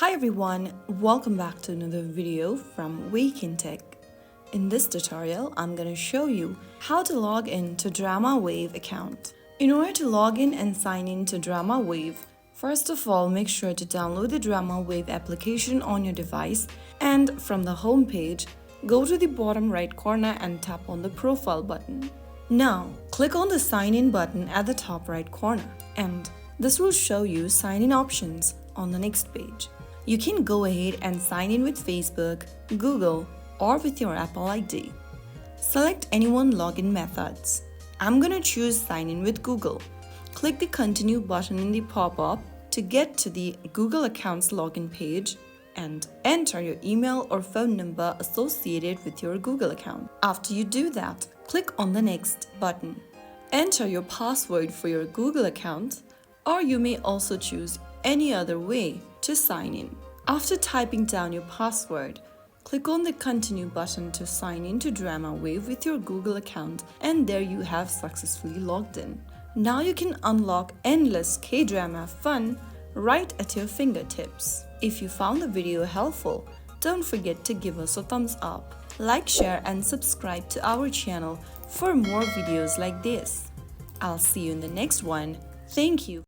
Hi everyone, welcome back to another video from Wake&Tech. In this tutorial, I'm going to show you how to log in to DramaWave account. In order to log in and sign in to DramaWave, first of all, make sure to download the DramaWave application on your device and from the home page, go to the bottom right corner and tap on the profile button. Now, click on the sign in button at the top right corner and this will show you sign in options on the next page. You can go ahead and sign in with Facebook, Google, or with your Apple ID. Select any one login methods. I'm gonna choose sign in with Google. Click the continue button in the pop-up to get to the Google accounts login page and enter your email or phone number associated with your Google account. After you do that, click on the next button. Enter your password for your Google account, or you may also choose any other way to sign in. After typing down your password, click on the continue button to sign in to DramaWave with your Google account, and there you have successfully logged in. Now you can unlock endless K-drama fun right at your fingertips. If you found the video helpful, don't forget to give us a thumbs up, like, share and subscribe to our channel for more videos like this. I'll see you in the next one. Thank you.